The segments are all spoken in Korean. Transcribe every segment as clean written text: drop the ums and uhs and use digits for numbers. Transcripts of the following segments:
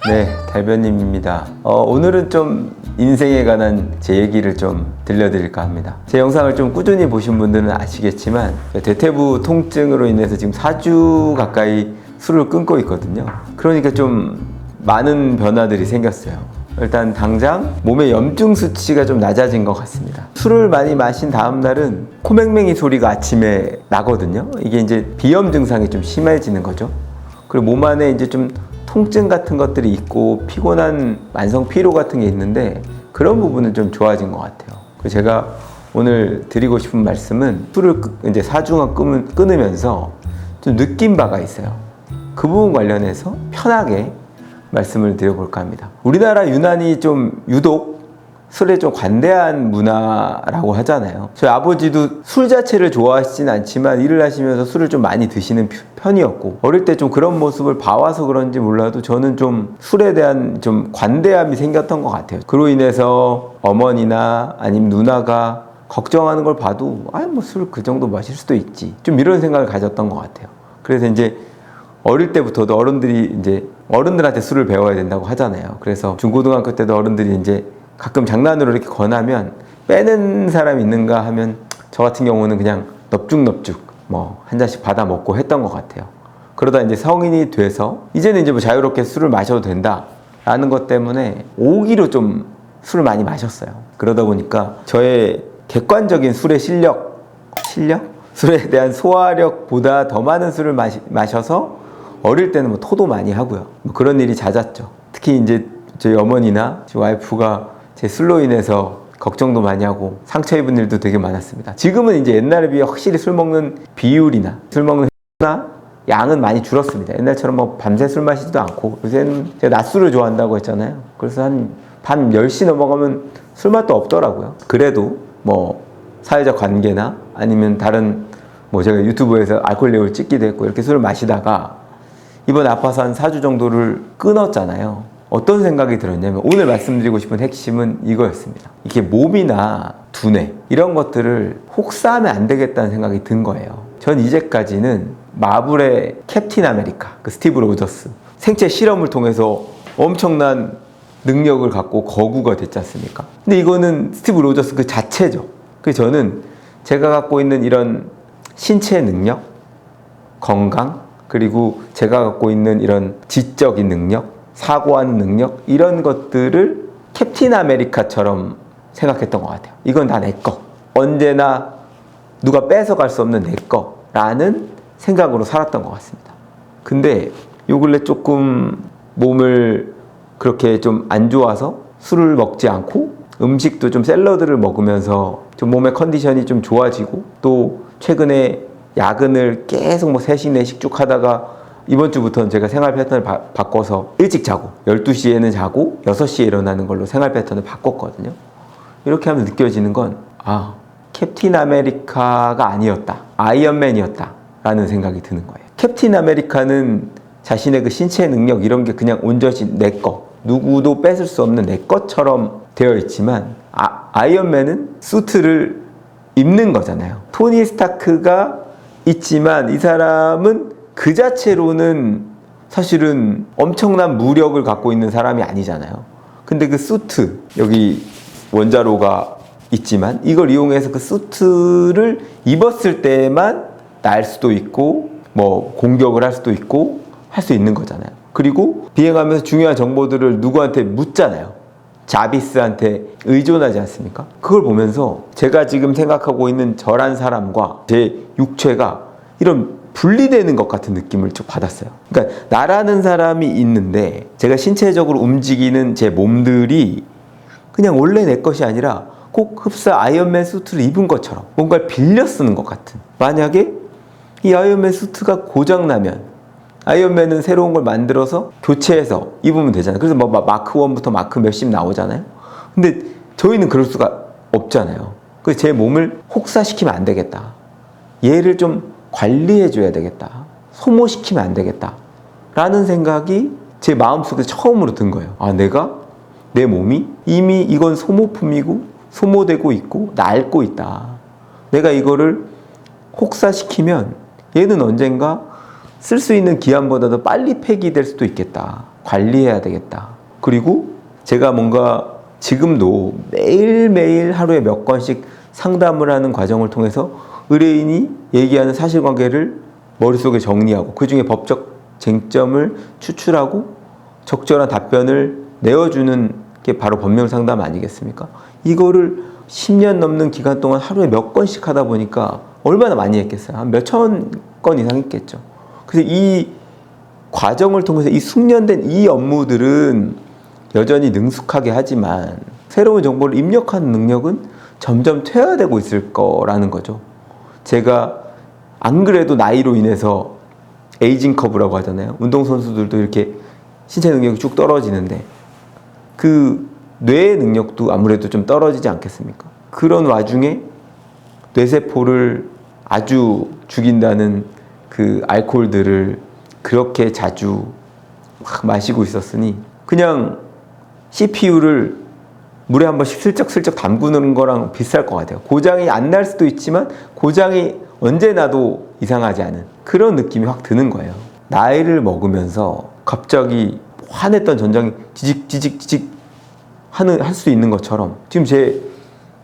네, 달변님입니다. 오늘은 좀 인생에 관한 제 얘기를 좀 들려드릴까 합니다. 제 영상을 좀 꾸준히 보신 분들은 아시겠지만 대퇴부 통증으로 인해서 지금 4주 가까이 술을 끊고 있거든요. 그러니까 좀 많은 변화들이 생겼어요. 일단 당장 몸의 염증 수치가 좀 낮아진 것 같습니다. 술을 많이 마신 다음 날은 코맹맹이 소리가 아침에 나거든요. 이게 이제 비염 증상이 좀 심해지는 거죠. 그리고 몸 안에 이제 좀 통증 같은 것들이 있고 피곤한 만성 피로 같은 게 있는데 그런 부분은 좀 좋아진 것 같아요. 제가 오늘 드리고 싶은 말씀은 술을 이제 4주간 끊으면서 좀 느낀 바가 있어요. 그 부분 관련해서 편하게 말씀을 드려볼까 합니다. 우리나라 유난히 좀 유독 술에 좀 관대한 문화라고 하잖아요. 저희 아버지도 술 자체를 좋아하시진 않지만 일을 하시면서 술을 좀 많이 드시는 편이었고 어릴 때 좀 그런 모습을 봐와서 그런지 몰라도 저는 좀 술에 대한 좀 관대함이 생겼던 것 같아요. 그로 인해서 어머니나 아니면 누나가 걱정하는 걸 봐도 뭐 술 그 정도 마실 수도 있지 좀 이런 생각을 가졌던 것 같아요. 그래서 이제 어릴 때부터도 어른들한테 술을 배워야 된다고 하잖아요. 그래서 중고등학교 때도 어른들이 이제 가끔 장난으로 이렇게 권하면 빼는 사람이 있는가 하면 저 같은 경우는 그냥 넙죽넙죽 한 잔씩 받아 먹고 했던 것 같아요. 그러다 이제 성인이 돼서 이제는 이제 자유롭게 술을 마셔도 된다라는 것 때문에 오기로 좀 술을 많이 마셨어요. 그러다 보니까 저의 객관적인 술의 실력? 술에 대한 소화력보다 더 많은 술을 마셔서 어릴 때는 토도 많이 하고요. 그런 일이 잦았죠. 특히 이제 저희 어머니나 저희 와이프가 제 술로 인해서 걱정도 많이 하고 상처 입은 일도 되게 많았습니다. 지금은 이제 옛날에 비해 확실히 술 먹는 비율이나 술 먹는 횟수나 양은 많이 줄었습니다. 옛날처럼 밤새 술 마시지도 않고 요새는 제가 낮술을 좋아한다고 했잖아요. 그래서 한 밤 10시 넘어가면 술 맛도 없더라고요. 그래도 사회적 관계나 아니면 다른 제가 유튜브에서 알코올 내용을 찍기도 했고 이렇게 술을 마시다가 이번에 아파서 한 4주 정도를 끊었잖아요. 어떤 생각이 들었냐면 오늘 말씀드리고 싶은 핵심은 이거였습니다. 이렇게 몸이나 두뇌 이런 것들을 혹사하면 안 되겠다는 생각이 든 거예요. 전 이제까지는 마블의 캡틴 아메리카 그 스티브 로저스 생체 실험을 통해서 엄청난 능력을 갖고 거구가 됐지 않습니까? 근데 이거는 스티브 로저스 그 자체죠. 그래서 저는 제가 갖고 있는 이런 신체 능력, 건강 그리고 제가 갖고 있는 이런 지적인 능력, 사고하는 능력 이런 것들을 캡틴 아메리카처럼 생각했던 것 같아요. 이건 다 내 거. 언제나 누가 뺏어갈 수 없는 내 거라는 생각으로 살았던 것 같습니다. 근데 요 근래 조금 몸을 그렇게 좀 안 좋아서 술을 먹지 않고 음식도 좀 샐러드를 먹으면서 좀 몸의 컨디션이 좀 좋아지고 또 최근에 야근을 계속 3식 4식 쭉 하다가 이번 주부터는 제가 생활 패턴을 바꿔서 일찍 자고 12시에는 자고 6시에 일어나는 걸로 생활 패턴을 바꿨거든요. 이렇게 하면 느껴지는 건 캡틴 아메리카가 아니었다. 아이언맨이었다 라는 생각이 드는 거예요. 캡틴 아메리카는 자신의 그 신체 능력 이런 게 그냥 온전히 내 거, 누구도 뺏을 수 없는 내 것처럼 되어 있지만 아이언맨은 수트를 입는 거잖아요. 토니 스타크가 있지만 이 사람은 그 자체로는 사실은 엄청난 무력을 갖고 있는 사람이 아니잖아요. 근데 그 수트, 여기 원자로가 있지만 이걸 이용해서 그 수트를 입었을 때만 날 수도 있고 공격을 할 수도 있고 할 수 있는 거잖아요. 그리고 비행하면서 중요한 정보들을 누구한테 묻잖아요. 자비스한테 의존하지 않습니까? 그걸 보면서 제가 지금 생각하고 있는 저란 사람과 제 육체가 이런 분리되는 것 같은 느낌을 쭉 받았어요. 그러니까 나라는 사람이 있는데 제가 신체적으로 움직이는 제 몸들이 그냥 원래 내 것이 아니라 꼭 흡사 아이언맨 수트를 입은 것처럼 뭔가를 빌려 쓰는 것 같은. 만약에 이 아이언맨 수트가 고장나면 아이언맨은 새로운 걸 만들어서 교체해서 입으면 되잖아요. 그래서 마크 1부터 마크 몇십 나오잖아요. 근데 저희는 그럴 수가 없잖아요. 그래서 제 몸을 혹사시키면 안 되겠다. 얘를 좀 관리해줘야 되겠다. 소모시키면 안 되겠다. 라는 생각이 제 마음속에 처음으로 든 거예요. 내가 내 몸이 이미 이건 소모품이고 소모되고 있고 낡고 있다. 내가 이거를 혹사시키면 얘는 언젠가 쓸 수 있는 기한보다도 빨리 폐기될 수도 있겠다. 관리해야 되겠다. 그리고 제가 뭔가 지금도 매일매일 하루에 몇 건씩 상담을 하는 과정을 통해서 의뢰인이 얘기하는 사실관계를 머릿속에 정리하고 그중에 법적 쟁점을 추출하고 적절한 답변을 내어주는 게 바로 법률상담 아니겠습니까? 이거를 10년 넘는 기간 동안 하루에 몇 건씩 하다 보니까 얼마나 많이 했겠어요? 한 몇천 건 이상 했겠죠. 그래서 이 과정을 통해서 이 숙련된 이 업무들은 여전히 능숙하게 하지만 새로운 정보를 입력하는 능력은 점점 퇴화되고 있을 거라는 거죠. 제가 안 그래도 나이로 인해서 에이징 커브라고 하잖아요. 운동선수들도 이렇게 신체 능력이 쭉 떨어지는데 그 뇌의 능력도 아무래도 좀 떨어지지 않겠습니까? 그런 와중에 뇌세포를 아주 죽인다는 그 알코올들을 그렇게 자주 막 마시고 있었으니 그냥 CPU를 물에 한 번씩 슬쩍슬쩍 담그는 거랑 비슷할 것 같아요. 고장이 안 날 수도 있지만 고장이 언제 나도 이상하지 않은 그런 느낌이 확 드는 거예요. 나이를 먹으면서 갑자기 화냈던 전장이 지직지직지직 할 수 있는 것처럼 지금 제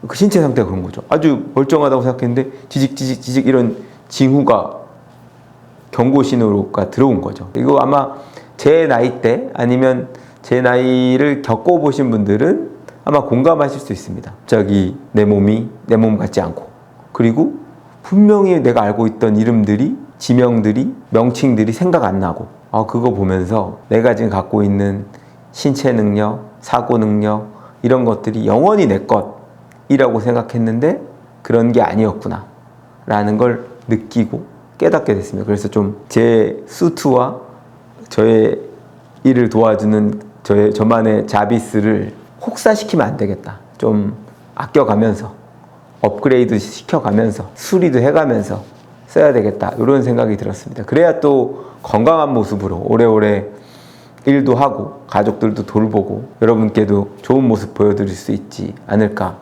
그 신체 상태가 그런 거죠. 아주 멀쩡하다고 생각했는데 지직지직지직 이런 징후가 경고 신호가 들어온 거죠. 이거 아마 제 나이 때 아니면 제 나이를 겪어보신 분들은 아마 공감하실 수 있습니다. 갑자기 내 몸이 내 몸 같지 않고 그리고 분명히 내가 알고 있던 이름들이 지명들이 명칭들이 생각 안 나고 그거 보면서 내가 지금 갖고 있는 신체 능력, 사고 능력 이런 것들이 영원히 내 것이라고 생각했는데 그런 게 아니었구나 라는 걸 느끼고 깨닫게 됐습니다. 그래서 좀 제 수트와 저의 일을 도와주는 저만의 자비스를 혹사시키면 안 되겠다. 좀 아껴가면서 업그레이드 시켜가면서 수리도 해가면서 써야 되겠다. 이런 생각이 들었습니다. 그래야 또 건강한 모습으로 오래오래 일도 하고 가족들도 돌보고 여러분께도 좋은 모습 보여드릴 수 있지 않을까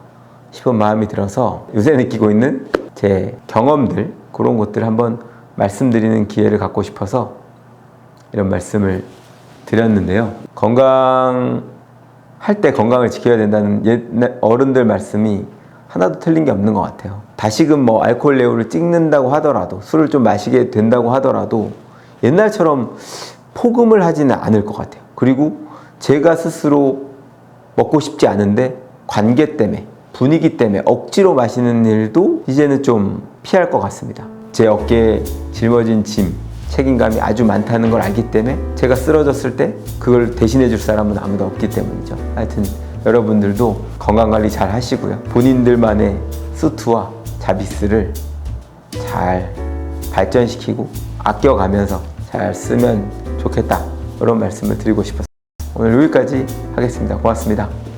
싶은 마음이 들어서 요새 느끼고 있는 제 경험들 그런 것들 한번 말씀드리는 기회를 갖고 싶어서 이런 말씀을 드렸는데요. 건강할 때 건강을 지켜야 된다는 옛날 어른들 말씀이 하나도 틀린 게 없는 것 같아요. 다시금 뭐 알코올 레오를 찍는다고 하더라도 술을 좀 마시게 된다고 하더라도 옛날처럼 폭음을 하지는 않을 것 같아요. 그리고 제가 스스로 먹고 싶지 않은데 관계 때문에 분위기 때문에 억지로 마시는 일도 이제는 좀 피할 것 같습니다. 제 어깨에 짊어진 짐, 책임감이 아주 많다는 걸 알기 때문에 제가 쓰러졌을 때 그걸 대신해 줄 사람은 아무도 없기 때문이죠. 하여튼 여러분들도 건강관리 잘 하시고요. 본인들만의 수트와 자비스를 잘 발전시키고 아껴가면서 잘 쓰면 좋겠다. 이런 말씀을 드리고 싶었습니다. 오늘 여기까지 하겠습니다. 고맙습니다.